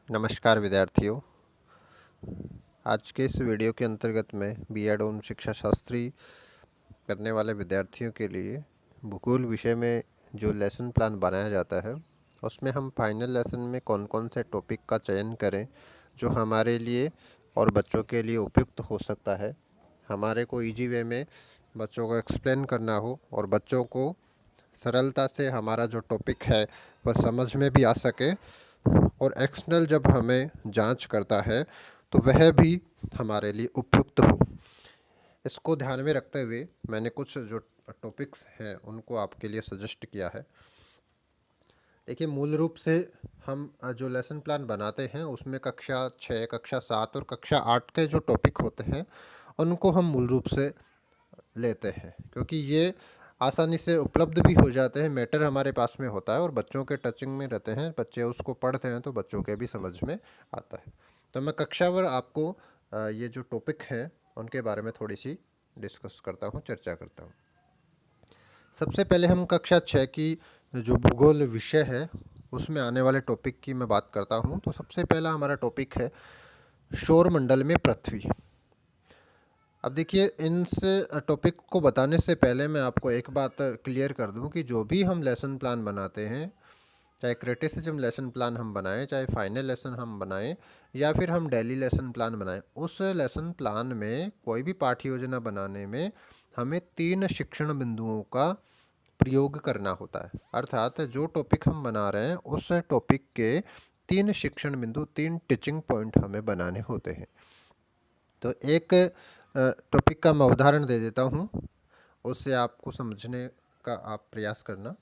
नमस्कार विद्यार्थियों। आज के इस वीडियो के अंतर्गत मैं बीएड एवं शिक्षा शास्त्री करने वाले विद्यार्थियों के लिए भूगोल विषय में जो लेसन प्लान बनाया जाता है उसमें हम फाइनल लेसन में कौन कौन से टॉपिक का चयन करें जो हमारे लिए और बच्चों के लिए उपयुक्त हो सकता है, हमारे को इजी वे में बच्चों को एक्सप्लेन करना हो और बच्चों को सरलता से हमारा जो टॉपिक है वह समझ में भी आ सके और एक्सटर्नल जब हमें जांच करता है तो वह भी हमारे लिए उपयुक्त हो। इसको ध्यान में रखते हुए मैंने कुछ जो टॉपिक्स हैं उनको आपके लिए सजेस्ट किया है। देखिए, मूल रूप से हम जो लेसन प्लान बनाते हैं उसमें कक्षा 6, कक्षा 7 और कक्षा 8 के जो टॉपिक होते हैं उनको हम मूल रूप से लेते हैं, क्योंकि ये आसानी से उपलब्ध भी हो जाते हैं। मैटर हमारे पास में होता है और बच्चों के टचिंग में रहते हैं, बच्चे उसको पढ़ते हैं तो बच्चों के भी समझ में आता है। तो मैं कक्षावार आपको ये जो टॉपिक हैं उनके बारे में थोड़ी सी डिस्कस करता हूँ, चर्चा करता हूँ। सबसे पहले हम कक्षा 6 की जो भूगोल विषय है उसमें आने वाले टॉपिक की मैं बात करता हूँ। तो सबसे पहला हमारा टॉपिक है सौरमंडल में पृथ्वी। अब देखिए, इनस टॉपिक को बताने से पहले मैं आपको एक बात क्लियर कर दूं कि जो भी हम लेसन प्लान बनाते हैं, चाहे क्रिटिसिज्म लेसन प्लान हम बनाएं, चाहे फाइनल लेसन हम बनाएं या फिर हम डेली लेसन प्लान बनाएं, उस लेसन प्लान में कोई भी पाठ्य योजना बनाने में हमें 3 शिक्षण बिंदुओं का प्रयोग करना होता है। अर्थात जो टॉपिक हम बना रहे हैं उस टॉपिक के 3 शिक्षण बिंदु, 3 टीचिंग पॉइंट हमें बनाने होते हैं। तो एक टॉपिक का मैं उदाहरण दे देता हूँ, उससे आपको समझने का आप प्रयास करना।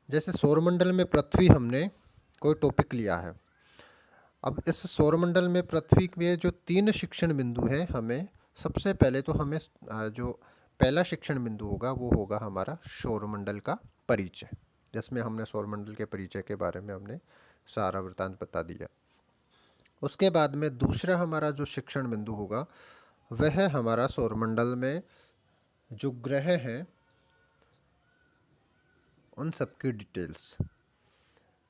जैसे सौरमंडल में पृथ्वी हमने कोई टॉपिक लिया है। अब इस सौरमंडल में पृथ्वी के जो 3 शिक्षण बिंदु हैं, हमें सबसे पहले तो हमें जो पहला शिक्षण बिंदु होगा वो होगा हमारा सौरमंडल का परिचय, जिसमें हमने सौरमंडल के परिचय के बारे में हमने सारा वृत्तांत बता दिया। उसके बाद में दूसरा हमारा जो शिक्षण बिंदु होगा वह हमारा सौरमंडल में जो ग्रह हैं उन सब की डिटेल्स।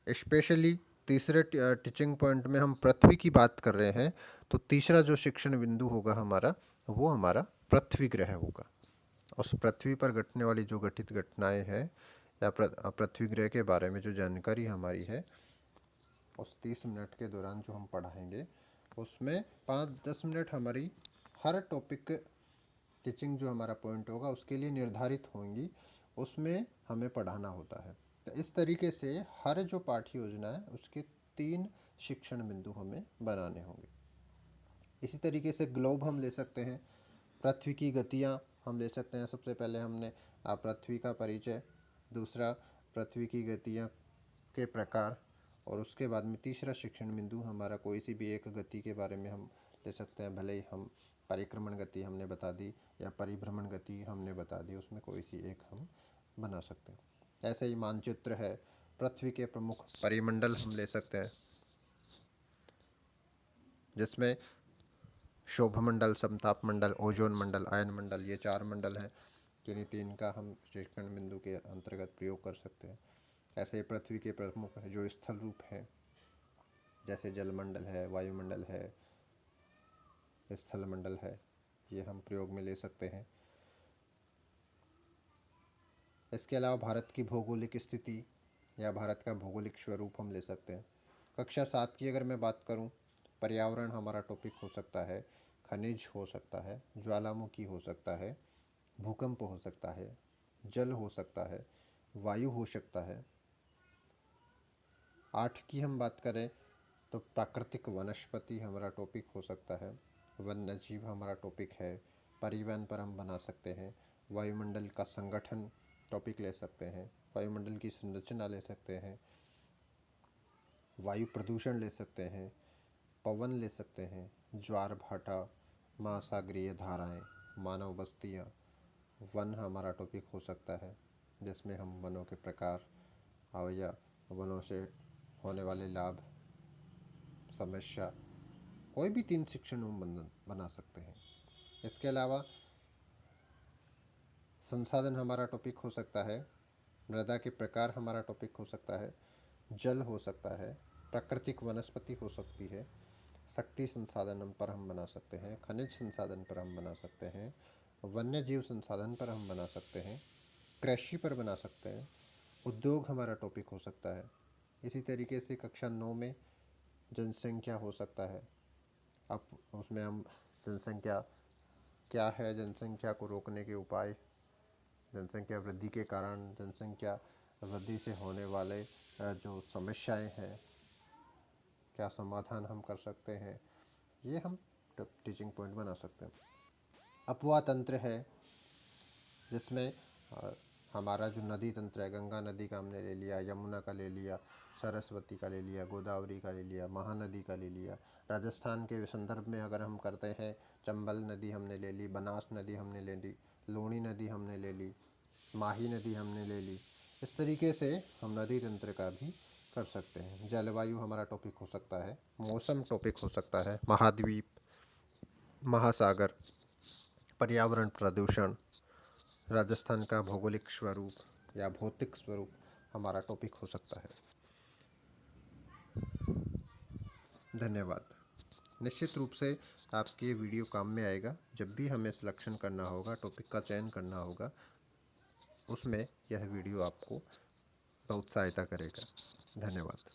स्पेशली तीसरे टीचिंग पॉइंट में हम पृथ्वी की बात कर रहे हैं, तो तीसरा जो शिक्षण बिंदु होगा हमारा वो हमारा पृथ्वी ग्रह होगा। उस पृथ्वी पर घटने वाली जो घटित घटनाएं हैं या पृथ्वी ग्रह के बारे में जो जानकारी हमारी है उस 30 मिनट के दौरान जो हम पढ़ाएंगे उसमें 5-10 मिनट हमारी हर टॉपिक टीचिंग जो हमारा पॉइंट होगा उसके लिए निर्धारित होंगी, उसमें हमें पढ़ाना होता है। तो इस तरीके से हर जो पाठ्य योजना है उसके 3 शिक्षण बिंदु हमें बनाने होंगे। इसी तरीके से ग्लोब हम ले सकते हैं, पृथ्वी की गतियाँ हम ले सकते हैं। सबसे पहले हमने पृथ्वी का परिचय, दूसरा पृथ्वी की गतियाँ के प्रकार, और उसके बाद में तीसरा शिक्षण बिंदु हमारा कोई सी भी एक गति के बारे में हम ले सकते हैं। भले ही हम परिक्रमण गति हमने बता दी या परिभ्रमण गति हमने बता दी, उसमें कोई सी एक हम बना सकते हैं। ऐसे ही मानचित्र है, पृथ्वी के प्रमुख परिमंडल हम ले सकते हैं, जिसमें शोभ मंडल, समताप मंडल, ओजोन मंडल, आयन मंडल, ये 4 मंडल हैं। किन्हीं 3 का हम शिक्षण बिंदु के अंतर्गत प्रयोग कर सकते हैं। ऐसे ही पृथ्वी के प्रमुख जो स्थल रूप हैं, जैसे जलमंडल है, वायुमंडल है, स्थल मंडल है, ये हम प्रयोग में ले सकते हैं। इसके अलावा भारत की भौगोलिक स्थिति या भारत का भौगोलिक स्वरूप हम ले सकते हैं। कक्षा 7 की अगर मैं बात करूं, पर्यावरण हमारा टॉपिक हो सकता है, खनिज हो सकता है, ज्वालामुखी हो सकता है, भूकंप हो सकता है, जल हो सकता है, वायु हो सकता है। 8 की हम बात करें तो प्राकृतिक वनस्पति हमारा टॉपिक हो सकता है, वन्य जीव हमारा टॉपिक है, परिवहन पर हम बना सकते हैं, वायुमंडल का संगठन टॉपिक ले सकते हैं, वायुमंडल की संरचना ले सकते हैं, वायु प्रदूषण ले सकते हैं, पवन ले सकते हैं, ज्वार भाटा, महासागरीय धाराएं, मानव बस्तियाँ। वन हमारा टॉपिक हो सकता है, जिसमें हम वनों के प्रकार या वनों से होने वाले लाभ, समस्या, कोई भी 3 शिक्षण हम बना सकते हैं। इसके अलावा संसाधन हमारा टॉपिक हो सकता है, मृदा के प्रकार हमारा टॉपिक हो सकता है, जल हो सकता है, प्राकृतिक वनस्पति हो सकती है, शक्ति संसाधन पर हम बना सकते हैं, खनिज संसाधन पर हम बना सकते हैं, वन्य जीव संसाधन पर हम बना सकते हैं, कृषि पर बना सकते हैं, उद्योग हमारा टॉपिक हो सकता है। इसी तरीके से कक्षा 9 में जनसंख्या हो सकता है। अब उसमें हम जनसंख्या क्या है, जनसंख्या को रोकने के उपाय, जनसंख्या वृद्धि के कारण, जनसंख्या वृद्धि से होने वाले जो समस्याएं हैं, क्या समाधान हम कर सकते हैं, ये हम टीचिंग पॉइंट बना सकते हैं। अपवाह तंत्र है, जिसमें हमारा जो नदी तंत्र है, गंगा नदी का हमने ले लिया, यमुना का ले लिया, सरस्वती का ले लिया, गोदावरी का ले लिया, महानदी का ले लिया। राजस्थान के संदर्भ में अगर हम करते हैं, चंबल नदी हमने ले ली, बनास नदी हमने ले ली, लूणी नदी हमने ले ली, माही नदी हमने ले ली। इस तरीके से हम नदी तंत्र का भी कर सकते हैं। जलवायु हमारा टॉपिक हो सकता है, मौसम टॉपिक हो सकता है, महाद्वीप, महासागर, पर्यावरण प्रदूषण, राजस्थान का भौगोलिक स्वरूप या भौतिक स्वरूप हमारा टॉपिक हो सकता है। धन्यवाद। निश्चित रूप से आपके ये वीडियो काम में आएगा। जब भी हमें सिलेक्शन करना होगा, टॉपिक का चयन करना होगा, उसमें यह वीडियो आपको बहुत सहायता करेगा। धन्यवाद।